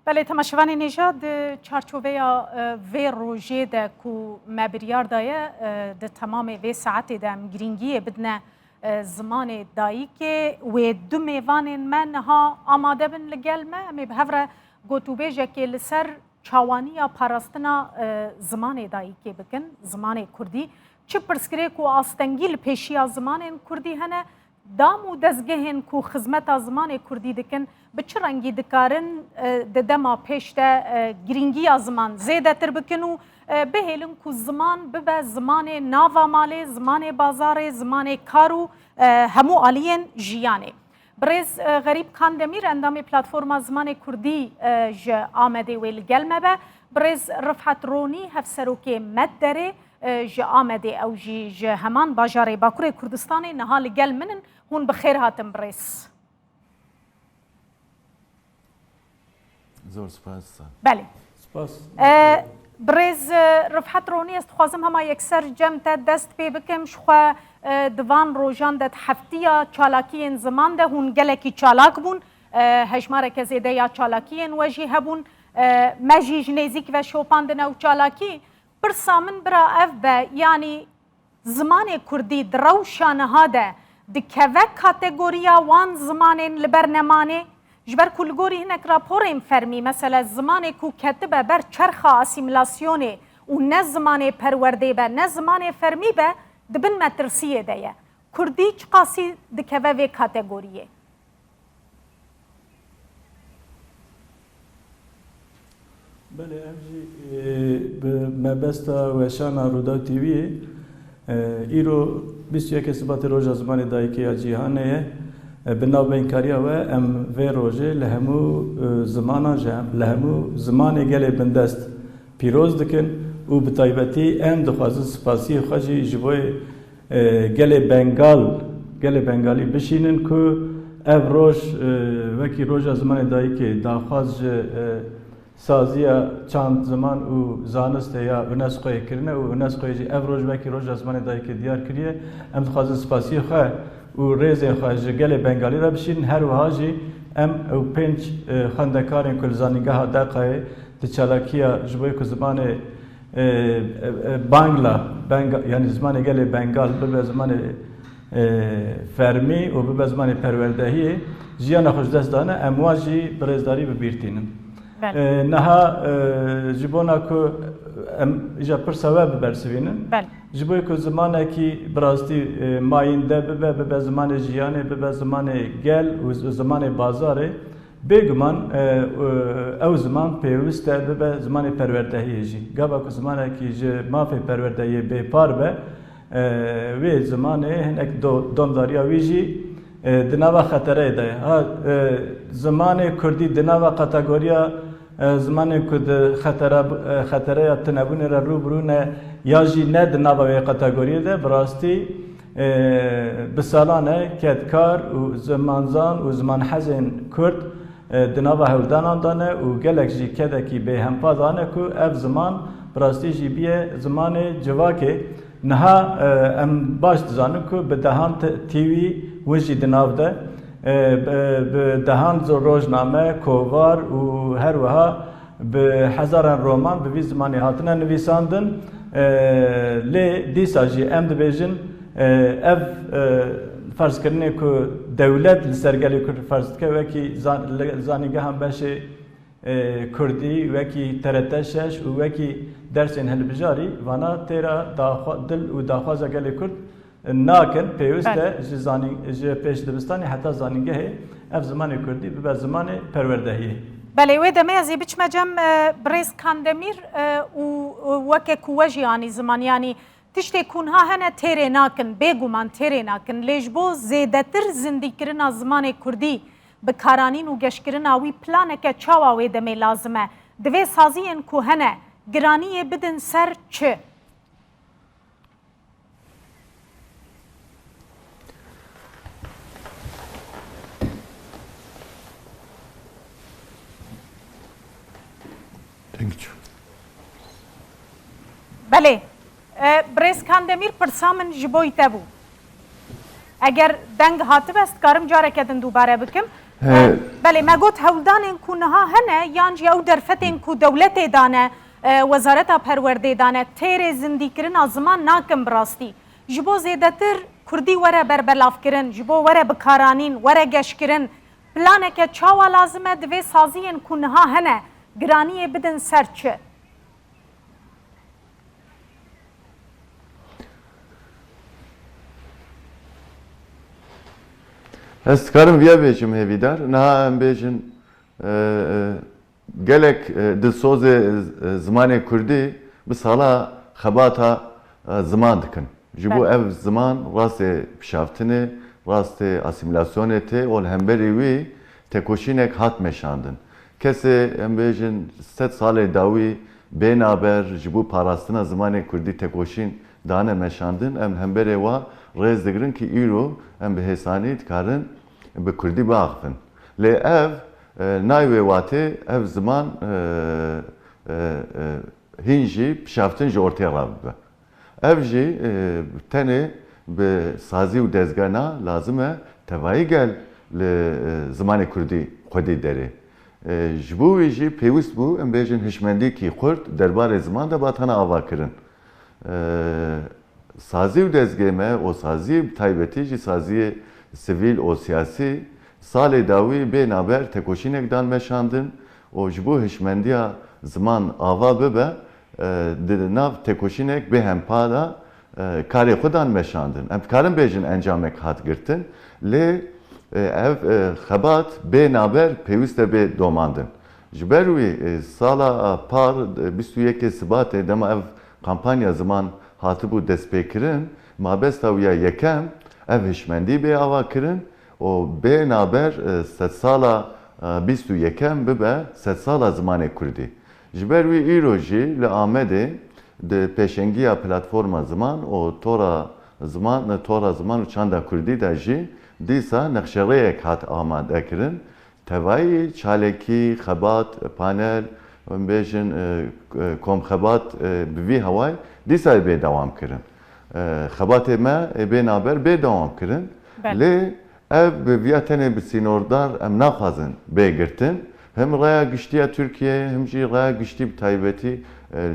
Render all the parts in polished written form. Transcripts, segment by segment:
بله تماشاوان نژاد چارچوبه وی روژه ده کو مبریار دایه ده تمام وی ساعت ده گرینگی بدنه زمان دایی که و دو میوان من ها آماده بن لگل ما می بهفره گوتوبه جکی لسر چاوانی یا پاراستنا زمان دایی که بکن زمان کردی چه پرسکره کو آستنگیل پیشی زمان کردی هنه دام و دزگهن کو خدمت زمان کردی دکن به چه رنگی دکارن دما پیش ده گرینگی زمان زیاده تر بکن و بهلن کو زمان به زمان ناوا ماله زمان بازار زمان کارو همو آلین جیانه برز غریب کاندمیر اندام پلتفرم زمان کردی ج آمده ویل گلمه به برز رفعت رونی هفسروکی مد داره ج آمده او ج همان باجاره باکوره کردستان نهال گل منن هون بخیر هاتم برز زور سپاس بله سپاس برز رفعت رونی است خوازم هما یکسر جمع دست پی بکم شخوا دوان روژان داد هفتیا چالاکی زمان ده هون گلکی چالاک بون هجماره که زیده یا چالاکی وجی هبون مجیج نزیک و شوپاندن او چالاکی برسامن برا اف به یعنی زمان کردی دروشانه ها ده دکوه کاتگوریا وان زمان لبرنمانه جبر کلگوری هنک راپوریم فرمی مثلا زمان کو کتبه بر چرخ اسیمیلاسیونه و نه زمان پرورده به نه زمان فرمی به دبن مترسیه ده کردی چه قاسی دکوه و کاتگوریه بله امجی به مبستا و شان رودا تیوی ایرو 21 سبات روز زمان دایکی جیهانه بناو بینکاریا و ام و روزه لهمو زمانا جام لهمو زمان گله بندست پیروز دکن و بتایبتی ام دخواست سپاسی خواجی جبوی گله بنگالی بشینن که اف روز وکی روز زمان دایکی داخواست سازیا چند زمان و زانست یا اونسخوی کرنه و اونسخوی جی اف روز وکی روز زمان دایکی دیار کریه ام دخواست سپاسی خواه و ریزه خواهج گل بنگالی را بشین هر وهاجی ام او پنج خندکارین کل زانیگاه دقیقه تچالاکیا جبوی که زمان یعنی زمان گل بنگال به زمان فرمی و به زمان پروردهی جیان خوش دست دانه امواجی برزداری ببیرتینن نها جبونا که ایجا پرسوه ببرسوینن جبوی که زمانه که براستی ماینده به زمان جیانه به زمان گل و زمان بازاره بگمان او زمان پیوسته به زمان پروردهی جی گابا که زمانه که مافی پروردهی به پار به وی زمانه هنک دومداریا ویجی دناوا خطره ده زمان کردی دناوا کاتگوریا زمان کد خطره تنبون را روبرونه یا جی نه دناوا کاتگوری ده براستی بسالانه کدکار و زمانزان و زمان حزن کرد دناوا هودان دانه و گلک جی کده کی به هم پادانه کو اف زمان براستی جی بیه زمان جواکه نها ام باش دزانم که به دهان تیوی وجی دناو ده به دهان زور روزنامه کووار و هر وها به هزاران رمان به وی زمانی هاتنه نویساندن لی دیسا جی ام دبیجن اف فرض کرنه که دولت لسرگلی کرد فرض که وکی زانیگه هم باشه کردی وکی ترتشش و وکی درسین هل بجاری وانا تیرا دل و داخوازه گلی کرد ناکن پیوسته پیش دبستانی حتی زانیگه اف زمان کردی به زمان پروردهی بله وی دمه ازی بچ مجم برز کاندمیر و وکه کوجی یعنی زمان یعنی تشتی کنها هنه تیره ناکن بگومان تیره ناکن لیجبو زیدتر زندگی کرنا زمان کردی بکارانین و گشکرین آوی پلانه که چاواوی دمی لازمه دوی سازین که هنه گرانی بدن سر چه؟ بله برز کاندمیر پرسامن جبوی تبو اگر دنگ هاتب است کارم جاره کدن دوباره بکم بله ما گوت هولدانین کو نها هنه یانجی او درفتین کو دولت دانه وزارت پرورده دانه تیر زندگی کرن آزمان ناکم براستی جبو زیدتر کردی وره بربلاف کرن جبو وره بکارانین وره گش کرن پلانه که چاوا لازمه دوی سازین کو نها هنه گرانی بدن سرچه Ez karım viya bêjim hêvîdar, niha em bêjin gelek di sozê zimanê Kurdî bi sala xebata ziman dikin. Ji bo ev ziman rastê pişaftinê, rastê asimilasyonê tê ol hemberî wî tekoşînek hat meşandin. Kesê em bêjin 100 salê dawî bênaber ji bo parastina zimanê Kurdî tekoşîn dane meşandin, em hemberê wa rêz digirin ki îro em bi hêsanî dikarin bi Kurdî biaxivin. Lê ev nayê watê ev ziman hîn jî pişaftin ji ortaya rabibe. Ev jî tenê bi sazî û dezgehna lazim e tevayî gel li zimanê Kurdî xwedî derê. Ji bo wî jî pêwîst bû em bêjin hişmendîkî Kurd derbarê ziman de batana ava kirin. Sazî û dezgeh me o sazî taybetî jî saziyê sivîl û siyasî salê dawî bênaber tekoşînek dan meşandin û ji bo hişmendiya ziman ava bibe di nav tekoşînek bêhempa da karê xwe dan meşandin. Em dikarin bêjin encamek hat girtin lê ev xebat bênaber pêwîst e bê domandin. Ji ber wî sala par 21 Sibatê dema ev kampanya ziman hatibû destpêkirin, mabesta wî ya yekem ev hişmendî bê ava kirin û bênaber 100 sala 21 bibe 100 sala zimanê Kurdî. Ji ber wî îro jî li Amedê di pêşengiya platforma ziman û tora ziman û çanda Kurdî de jî dîsa nexşereyek hat amade kirin. Tevayî çalekî, xebat, panel, em bêjin komxebat bi vî hewayê dîsa bê dewam kirin. Xebatê me bênaber bê dewam kirin. Lê ev bi viya tenê bi sînordar em naxwazin bê girtin. Hem raya giştiya Türkiye hem jî raya giştî bi taybetî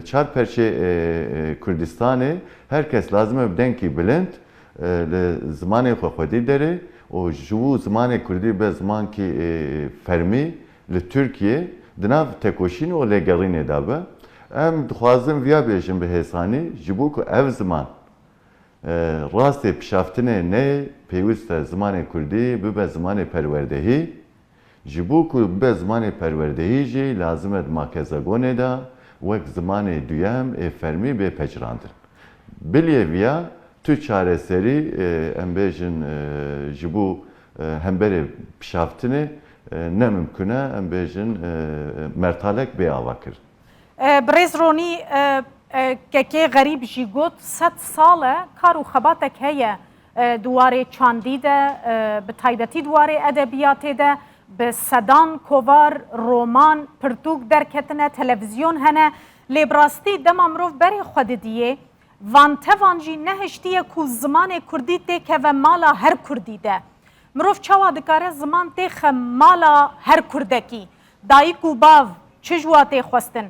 çar perçê Kurdistanê herkes lazim e bi denkî bilind li zimanê xwe xwedî derê û ji bo zimanê Kurdî be zamankî fermî li Türkiye di nav tekoşîn û lêgerînê de be. Em dixwazin viya bêjin bi hêsanî ji bo ku ev ziman rastê pişaftinê nê pêwîst e zimanê Kurdî bibe zimanê perwerdehî. Ji bo ku bibe zimanê perwerdehî jî lazim e di makezagonê de wek zimanê duyem ê fermî bê peçirandin. Biliyê viya tu çareserî em bêjin ji bo hemberê pişaftinê ne mümkün e em bêjin mertalek bê ava kirin. برێز ڕۆنی کەکێ غەریب ژی گوت 100 ساڵە کار و خەباتێک هەیە دوارێ چاندی de bi taybetî duwarê edebiyatê de bi sedan kovar roman pirtûk derketine televizyon hene lê bi rastî dema mirov berê xwe didiye vantevan jî nehiştiye ku zimanê Kurdî têkeve mala her Kurdî de mirov çawa dikare ziman têxe mala her Kurdekî dayîk û bav çi ji wa tê xwestin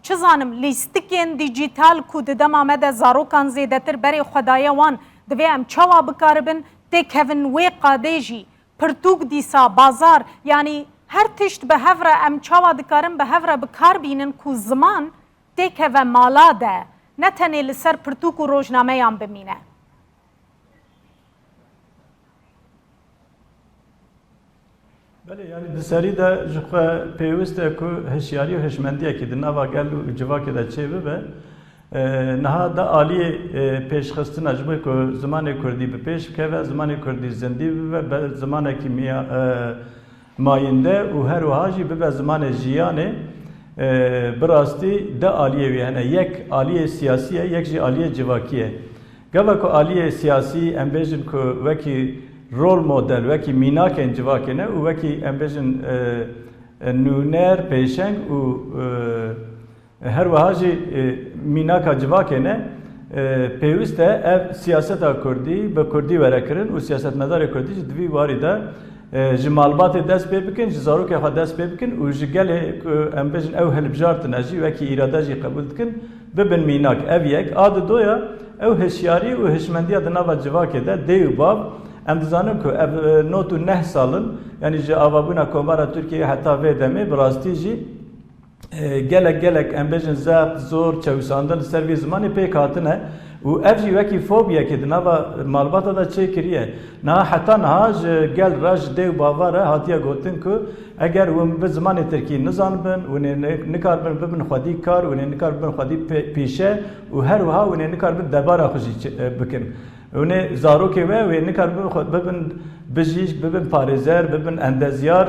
çi zanim lîstikên dîjîtal ku di dema me de zarokan zêdetir berê xwedaya wan divê em çawa bikaribin têkevin wê qadê jî pirtûk dîsa bazar yanî her tişt bi hev re em çawa dikarin bi hev re bikar bînin ku ziman têkeve mala de ne tenê li ser pirtûk û rojnameyan bimîne. Belê yani di serî de ji xwe pêwîst e ku hişyarî û hişmendiyekê di nava gel û civakê de çê bibe. Niha da aliyê pêşxistina ji bo ku zimanê Kurdî bi pêş bikeve, zimanê Kurdî zindî bibe, be zimanekî mayînde û her wiha jî bibe zimanê jiyanê bi rastî de aliyê wî hene. Yek aliyê siyasî ye, yek jî aliyê civakî ye. Gava ku aliyê siyasî em bêjin ku wekî rol model wekî mînakên civakê ne û wekî em bêjin nûner pêşeng û her wiha jî mînaka civakê ne pêwîst e ev siyaseta Kurdî bi Kurdî were kirin û siyasetmedarê Kurdî jî di vî warî de ji malbatê dest pê bikin, ji zarokê xwe dest pê bikin û ji gelê ku em bêjin ew hilbijartine jî wekî îrade jî qebûl dikin bibin mînak. Ev yek. A di doya ew hişyarî û hişmendiya di nava civakê de dê û bav em dizanin ku ev not û neh salin yanî ji avabûna komara Tirkiyeyê heta vê demê bi rastî jî gelek em bêjin zebt, zor, çewsandin li ser vê zimanê pêk hatine û ev jî wekî fobiyekê di nava malbata da çêkiriye. Niha heta niha ji gel re ji dê û bava re hatiye gotin ku eger hûn bi zimanê Tirkî nizanibin, hûn ê nikarbin bibin xwedî kar, hûn ê nikarbin xwedî pêşe û her wiha hûn ê nikarbin debara xwe jî bikin. Hûn ê zarokê we wê nikarbin bibin bijîşk, bibin parêzer, bibin endezyar.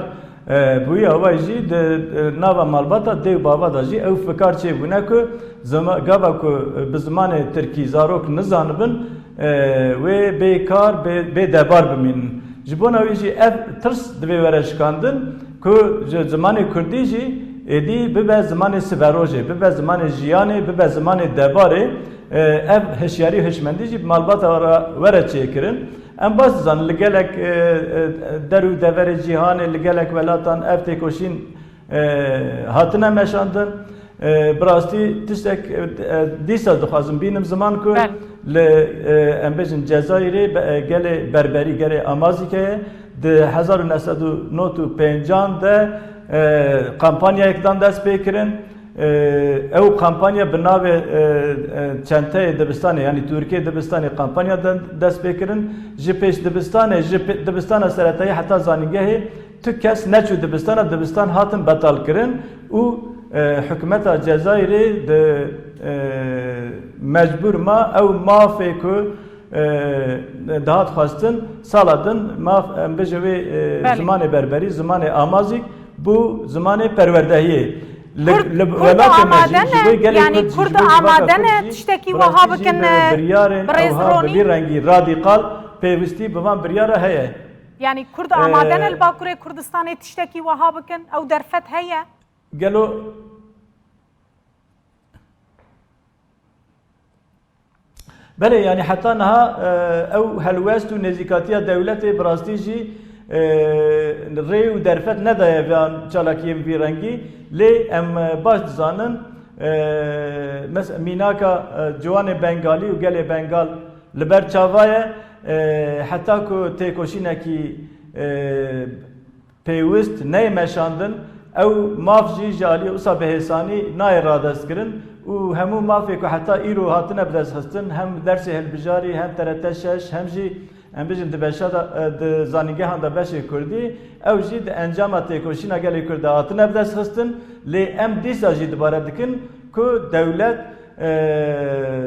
Bûyî ava jî di nava malbata dê û bava da jî ew fikar çêbûne ku gava ku bi zimanê Tirkî zarok nizanibin wê bêkar bê debar bimînin. Ji bona wî jî ev tirs divê were şikandin ku ji zimanê Kurdî jî êdî bibe zimanê siberojê, bibe zimanê jiyanê, bibe zimanê debarê ev hişyarî û hişmendî jî malbata were çêkirin. Em bas dizanin li gelek der û deverê cîhanê li gelek welatan ev têkoşîn hatine meşandin. Bi rastî tiştek dîsa dixwazim bînim ziman ku li em bêjin Cezayirê gelê berberî gelê Amazîkeyê di 1995 de kampanyayekdan dest pê kirin. Ew kampanya bi navê çenteyê dibistanê yanî Tirkiye dibistanê kampanya dest pê kirin. Ji pêş dibistanê ji dibistana seretayî heta zanîngehê tu kes neçû dibistana dibistan hatin betal kirin û hikûmeta Cezayirê di mecbûr ma ew mafê ku dihat xwestin sala din maf em bêje wê zimanê berberî zimanê Amazîk bû zimanê perwerdehiyê. Kurd amade ne? Yani Kurd amade ne? Tiştekî wiha bikin birêzronî? Bi rengî radîkal pêwîstî bi van biryara heye. Yani Kurd amade ne li Bakurê Kurdistanê tiştekî wiha bikin? Ew derfet heye? Gelo Belê yani heta niha ew helwest û nêzîkatiya dewletê bi rastî jî rê û derfet nedaye van çalakiyên vî rengî lê em baş dizanin mînaka ciwanê Bengalî û gelê Bengal li ber çava ye heta ku têkoşînekî pêwîst neyê meşandin ew maf jî ji aliyê wisa bihêsanî nayê radestkirin û hemû mafê ku heta îro hatine bidestxistin hem dersê hilbijarî hem TRT 6 hem jî em bêjin di beşa di zanîngehan da beşê Kurdî ew jî di encama têkoşîna gelê Kurd de hatine bidestxistin lê em dîsa jî dibare dikin ku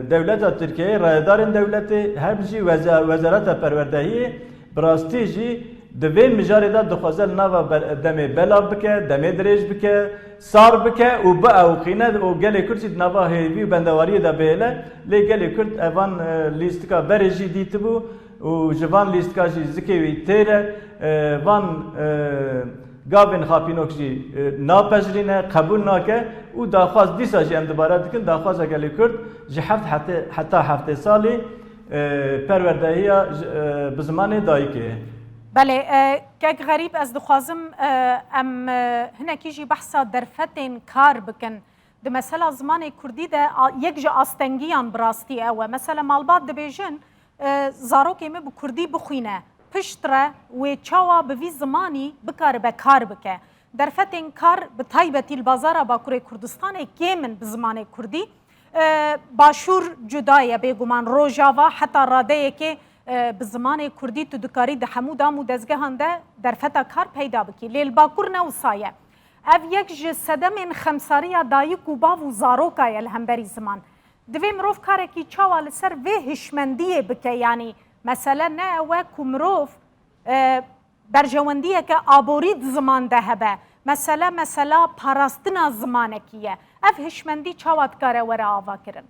dewleta Tirkiyeyê rayedarên dewletê hem jî wezareta perwerdehiyê bi rastî jî di vê mijarê de dixwaze li nava demê belav bike, demê dirêj bike, sar bike û biewqîne û gelê Kurd jî di nava hêvî û bendewariyê de bihêle lê gelê Kurd evan lîstika berê jî dîtibû û ji van lîstika jî zikê wî têre van gavên xapînok jî napejirîne, qebûl nake û daxwaz dîsa jî em dibare dikin daxwaza gelê Kurd ji heta heftê salî perwerdehiya bi zimanê dayîkê. Belê kek xerîb ez dixwazim em hinekî jî behsa derfetên kar bikin. Di mesela zimanê Kurdî de yek ji astengiyan bi rastî ew e. Mesela malbat dibêjin zarokê me bi Kurdî bixwîne. Piştre wê çawa bi vî zimanî bikaribe kar bike. Derfetên kar bi taybetî li bazara Bakurê Kurdistanê kêm bi zimanê Kurdî. Başûr cuda ye bêguman rojava heta radeyekê bi zimanê Kurdî tu dikarî di hemû dam û dezgehan de derfeta kar peyda bikî. Lê li Bakur ne wisa ye. Ev yek ji sedemên xemsariya dayîk û bav û zaroka ye li hemberî ziman. Divê mirov karekî çawa li ser vê hişmendiyê bike yani mesele ne ew e ku mirov berjewendiyeke aborî di ziman de hebe. Mesela parastina zimanekî ye. Ev hişmendî çawa dikare were ava kirin?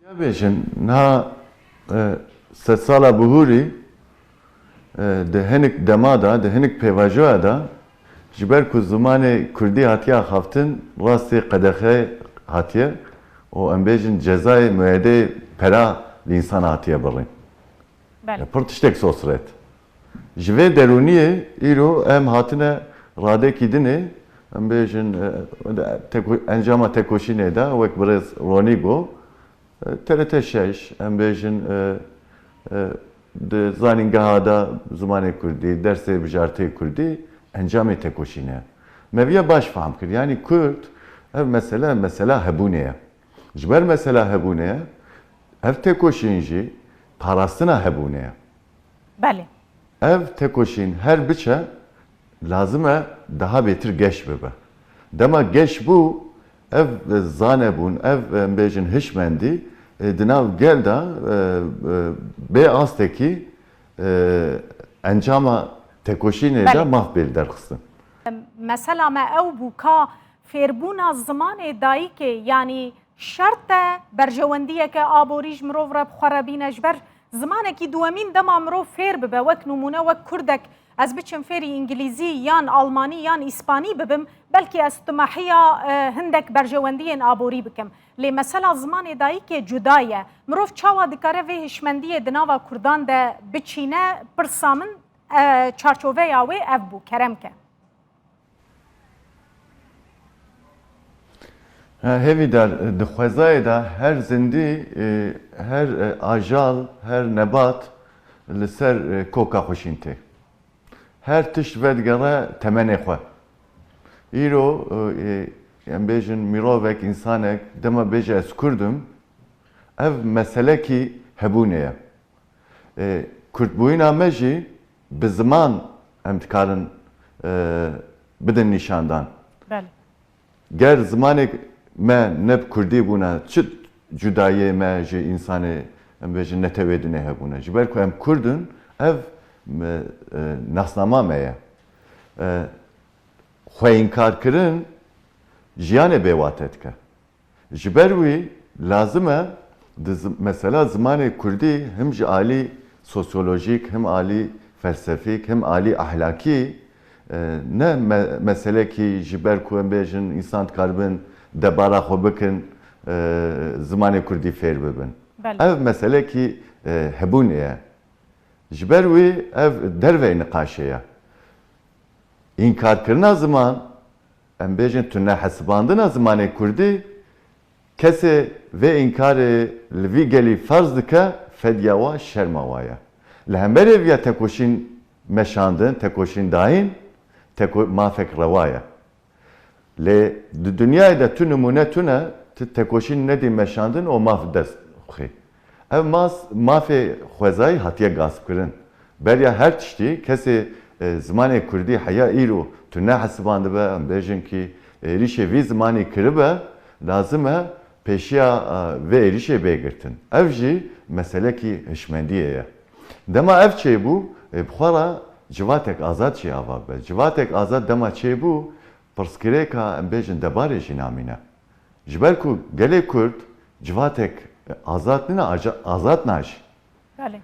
Ya bêjin niha sed sala bihûrî di hinek dema da di hinek pêvajoya da ji ber ku zimanê Kurdî hatiye xaftin rastî qedexe hatiye û em bêjin cezayê müeyyidê pera l'insan hatiye birîn. بله Pir tiştek sosret. Ji vê derûniyê îro em hatine radekî dinê em bêjin encama tekoşînê de wek birêz Ronî got TRT 6 em bêjin di zanîngeha da zimanê Kurdî, dersê bijartê Kurdî encamê tekoşînê. Me viya baş fehm kir. Yani Kurd ev mesela hebûnê ye. Ji ber mesela hebûnê ye, ev tekoşîn jî parastina hebûnê ye. بله Ev tekoşîn her biçe lazım e daha betir geç bibe. Dema geç bu ev zanebûn, ev bêjin hişmendî dinav gel da bê astekî encama tekoşînê de Belê. mahbêl derxistin. مثلا ما او بوکا فێربوونا زمانê dayîkê yanî şert e berjewendiyeke aborî ji mirov re bixwerebîne ji ber zimanekî duwemîn dema mirov fêr bibe wek numûne wek Kurdek ez biçim fêrî îngilîzî yan Almanî yan İspanî bibim belkî ez timahiya hindek berjewendiyên aborî bikim. Lê mesela zimanê dayîkê cuda ye. Mirov çawa dikare vê hişmendiyê di nava Kurdan de biçîne pirsa min çarçoveya wê ev bû keremke. Hevî der di xwezayê de her zindî, her ajal, her nebat li ser koka xweşîn tê. Her tişt vedgere temenê xwe. Îro em bêjin mirovek, însanek dema bêje ez Kurdim, ev meselekî hebûnê ye. Kurdbûyîna me jî bi ziman em dikarin bidin nîşandan. Bele. Ger zimanek me neb Kurdî bûne, çi cudayê me ji însanê em bêjin netewêdinê hebûne. Ji ber ku em Kurdin, ev nasnama me ye. Xweyînkarkirin jiyanê bêwate dike. Ji ber wî lazim e mesela zimanê Kurdî hem ji alî sosyolojik, hem alî felsefik, hem alî ahlakî ne meselekî ji ber ku em bêjin însan dikaribin debara xwe bikin zimanê Kurdî fêr bibin. Ev meselekî hebûnê ye. Ji ber wî ev derveyê niqaşê ye. İnkarkirina ziman em bêjin tu nehesibandina zimanê Kurdî kesê vê înkarê li vî gelî ferz dike fedya wa şerma wa ye. Li hemberê viya tekoşîn meşandin, tekoşîn dayîn mafek rewa ye. Lê di dunyayê de tu nimûne tune tu tekoşîn nedî meşandin o maf dest xwe. Ev mafê xwezayî hatiye gaspkirin. Berya her tiştî kesê zimanê Kurdî heya îro tu nehesibandibe em bêjin ki êrişê vî zimanî kiribe lazim e pêşiya vê êrişê bêgirtin. Ev jî meselekî hişmendiyê ye. Dema ev çêbû bixwara civatek azad jî ava be. Civatek azad dema çêbû pirskirêka em bêjin debarê jî namîne. Ji ber ku gelê Kurd civatek azad nine azad naş. Bele.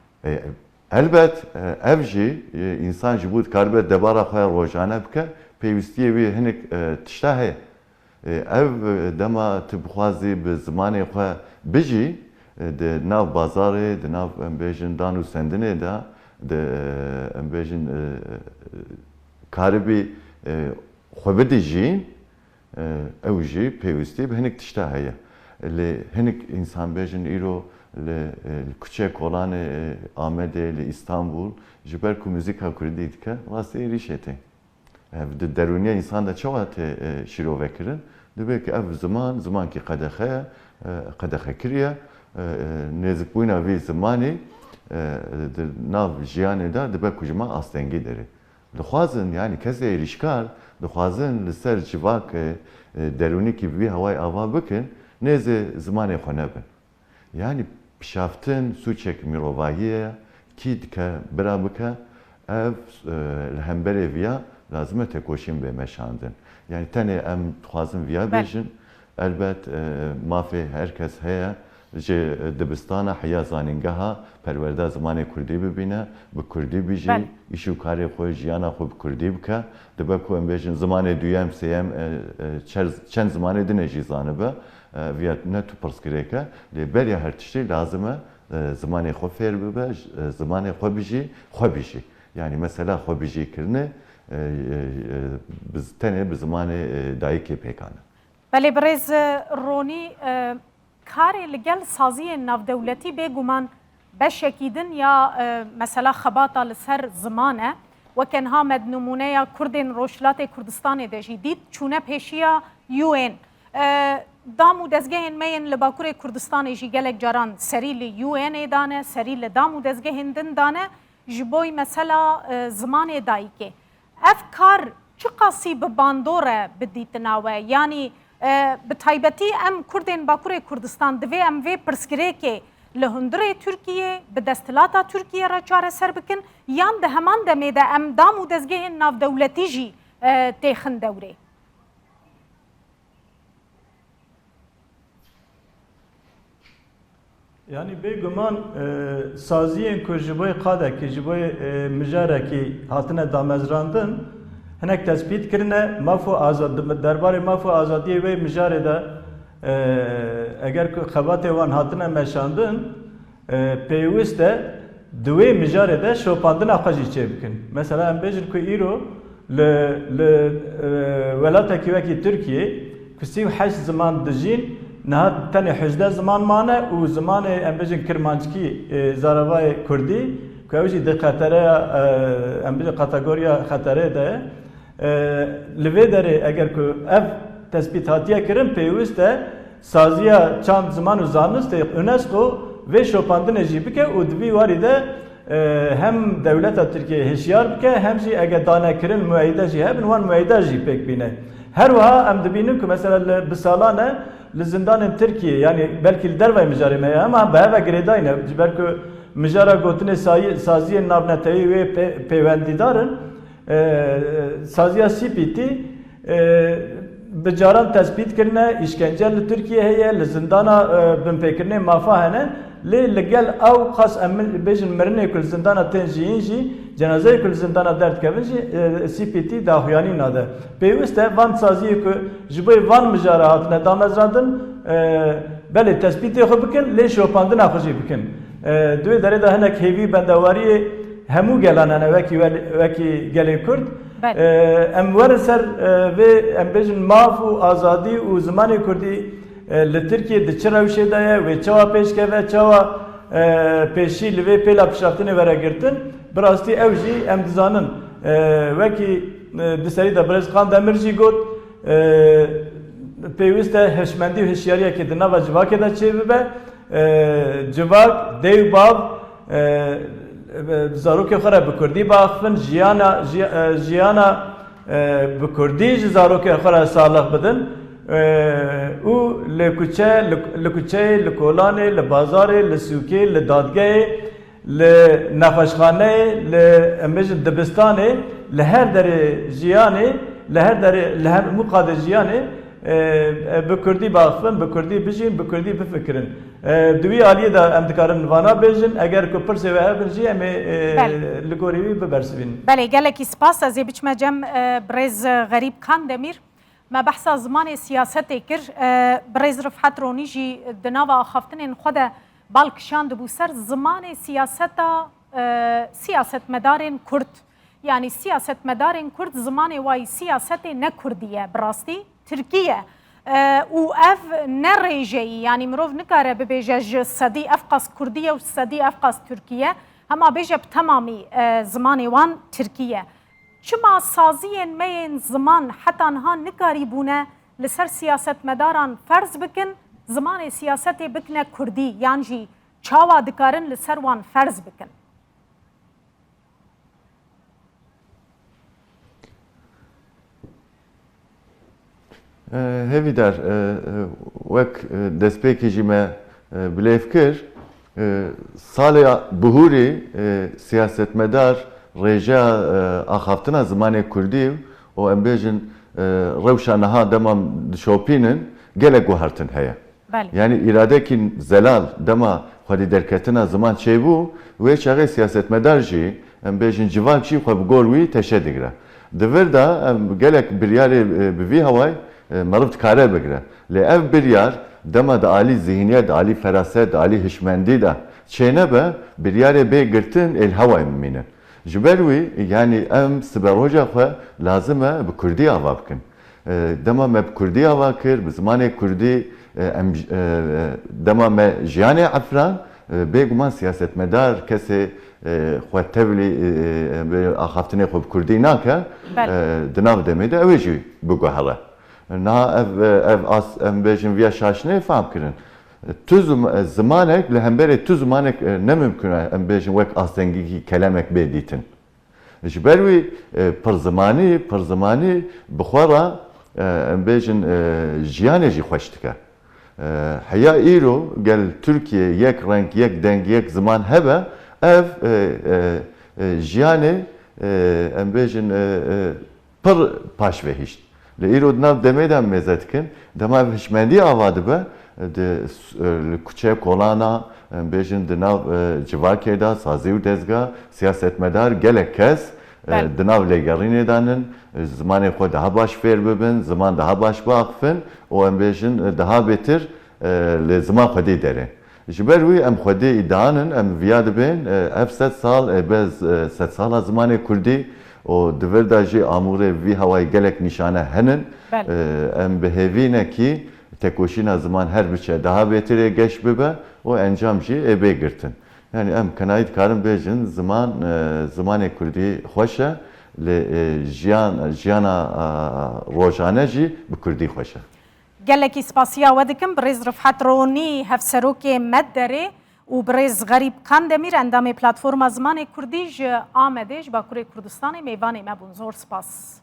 Elbet ev jî însan ji bo dikaribe debara xwe rojane bike pêwîstiyê wî hinek tişta heye. Ev dema tu bixwazî bi zimanê xwe bijî di nav bazarê, di nav em bêjin dan û sendinê de di em bêjin karibî xwe bidijîn ew jî pêwîstî bi hinek tişta heye. Lê hinek însan bêjin îro li kuçe kolanê Amedê li İstanbul ji ber ku muzîka Kurdî dike rastî êrişê tê. Ev di derûniya însan de çawa tê şîrovekirin dibe ki ev zamankî qedexe qedexekiriye nêzikbûna vî zimanê di nav jiyanê de dibe ku ji me astengî derê. Dixwazin yani kesê êrişkar dixwazin li ser civakê derûnîkî vî hewayê ava bikin nêzê zimanê xwe nebin. Yani pişaftin suçek mirovahî ye kî dike bira bike ev li hemberê viya lazim e tekoşîn bê meşandin. Yani tenê em dixwazin viya bêjin elbet mafê herkes heye ji dibistana heya zanîngeha perwerda zimanê Kurdî bibîne, bi Kurdî bijî, îş û karê xwe jiyana xwe bi Kurdî bike. Dibe ku em bêjin zimanê duyem, sêyem çend zimanê dinê jî zanibe. viyat ne tu perskireke li beriya her tiştî lazım e zamanê xwe fêr bibe zamanê xwe bijî yani mesela xwe bijîkirine biz tenê bi zimanê dayîkê pêkane. Belê birêz Ronî karê li gel saziyên navdewletî bêguman beşekî din ya mesela xebata li ser ziman e wekenha med nûmuneya Kurdên Rojhilatê Kurdistanê de jî dît çûne pêşiya UN. Dam û dezgehên me yên li Bakurê Kurdistanê jî gelek caran serî li UNê dane, serî li dam û dezgehên din dane ji bo mesela zimanê dayîkê. Ev kar çi qasî bi bandor e bidîtina we yanî bi taybetî em Kurdên Bakurê Kurdistan divê em vê pirsgirêkê li hundirê Tirkiye bi desthilata Tirkiye re çareser bikin yan di heman demê de em dam û dezgehên navdewletî jî têxin dewrê. Yani bêguman saziyên ku ji bo qadekî ji bo mijarekî hatine damezrandin hinek tespît kirine mafû azad derbarê mafû azadiyê wê mijarê de eger ku xebatê wan hatine meşandin pêwîst e di wê mijarê de şopandina xwe jî çê bikin. Mesela em bêjin ku îro li welatekî wekî Tirkiye ku 38 ziman dijîn nihat tenê 18 ziman mane û zimanê em bêjin Kirmanckî Zaravayê Kurdî ku ew jî di xetereya em bêjin kategoriya xeterê de li vê derê eger ku ev tespît hatiye kirin pêwîst e saziya çand ziman û zanistê UNESCO vê şopandinê jî bike û di vî warî de hem dewleta Tirkiye hişyar bike hem jî eger danekirin müeyyide jî hebin wan müeyyide jî pêk bîne. Her wiha em dibînin ku mesela bi salan e li zindanên Tirkiye yani belkî li dervayê mijarê me ye ama bi heve girêdayî ne ji ber ku mijara gotinê saziyên navneteyî wê pêwendîdarin saziya CPT bi caran tespît kirine îşkence li Tirkiye heye li zindana binpêkirinê mafa hene lê li gel ew xas em bêjin mirinê ku li zindana tên jiyîn jî cenazeyê ku li zindana derdkevin jî CPT daxuyanî nade. Pêwîst e van saziyê ku ji bo van mijara hatine damezrandin belê tespîtê xwe bikin lê şopandina xwe jî bikin. Di wê derê de hinek hêvî bendewariyê hemû gelan hene wekî gelê Kurd em werin ser vê em bêjin mav û azadî û zimanê Kurdî li Tirkiye di çi rewşê de ye wê çawa pêşkeve çawa pêşî li vê pêla pişaftinê were girtin bi rastî ew jî em dizanin wekî di serî de Birêz Kandemir jî got pêwîst e hişmendî û hişyariyekê di nava civakê de çê bibe civak dêw bav zarokê xwe re bi Kurdî biaxivin jiyana bi Kurdî ji zarokê xwe re salix bidin û li kuçeyê, li kolanê, li bazarê, li sûkê, li dadgehê, li nexweşxaneyê, li em bêjin dibistanê, li her derê jiyanê, li her hemû qadê jiyanê bi Kurdî biaxivin, bi Kurdî bijîn, bi Kurdî bifikirin. Di wî aliyê de em dikarin vana bêjin eger ku pirsê ve hebin jî em ê li gorî wî bibersivînin. Belê gelekî spas ez ê biçime cem Birêz Xerîb Kandemîr me behsa zimanê siyasetê kir Birêz Rifhet Ronî jî di nava axaftinên xwe de balkişan dibû ser zimanê siyaseta siyasetmedarên Kurd. Yani siyasetmedarên Kurd zimanê wayî siyasetê ne Kurdî ye bi rastî Tirkiye. û ev ne rêjeyî yanî mirov nikare bibêje ji sedî ev qas Kurdiye û sedî ev qas Tirkiye hema bêje bi temamî zimanê wan Tirkiye. Çima saziyên me yên ziman heta niha nikarîbûne li ser siyasetmedaran ferz bikin zimanê siyasetê bikine Kurdî yan jî çawa dikarin li ser wan ferz bikin. Hevî der wek destpêkê jî me bilêv kir salê bihûrê siyasetmedar rêjeya axaftina zimanê Kurdî û em bêjin rewşa niha dema dişopînin gelek guhertin heye. Yani îradekî zelal dema xwedî derketina ziman çêbû wê çaxê siyasetmedar jî em bêjin civak jî xwe bi gor wî teşe digire. Di vir de em gelek biryarê bi vî hewayê meriv dikare bigire. Lê ev biryar dema da ali zihniyet, ali feraset, ali hişmendi da çene be bir yere be girtin el hava minin. Jiberwi yani em siber hoca xwe lazım e bi Kurdî ava bikin. Dema me bi Kurdî ava kir, bi zimanê Kurdî em dema me jiyanê Efran bêguman siyasetmedar kesê xwe tevlî axaftinê xwe bi Kurdî nake di nav demê de ew ê jî biguhere. Na ev em bêjin viya şaşinê fehm kirin. Tu zamanek li hemberê tu zamanek nemimkün e em bêjin wek astengî kelemek bê dîtin. Ji ber wî pir zimanî bi xwe re em bêjin jiyanê jî xweş dike. Heya îro gel Türkiye yek renk, yek deng, yek ziman hebe ev jiyanê em bêjin pir paş ve hişt. Li îro di nav demê de em mêze dikin, dema ev hişmendî ava dibe li kuçe kolana em bêjin di nav civakê da sazî û dezgah siyasetmedar gelek kes di nav lêgerînê danin zimanê xwe daha baş fêr bibin, ziman daha baş biaxivin û em bêjin daha bêtir li ziman xwedê derê. Ji ber wî em xwedê îdianin em viya dibên ev 100 sal bez 100 sala zimanê Kurdî û di vir da jî amûrê vî hewayê gelek nîşane henin em bihêvînekî tekoşîna ziman her biçe daha bêtirê geş bibe û encam jî ê bê girtin. Yani em kenayî dikarin bêjin zimanê Kurdî xweş e li jiyana rojane jî bi Kurdî xweş e. gelekî spasiya we dikim bi rêz Rifhet Ronî hevserokê Medderê û bi rêz Xerîb Kandemîr endamê platforma zimanê Kurdî ji Amedê ji Bakurê Kurdistanê mêvanê me bûn. Zor spas.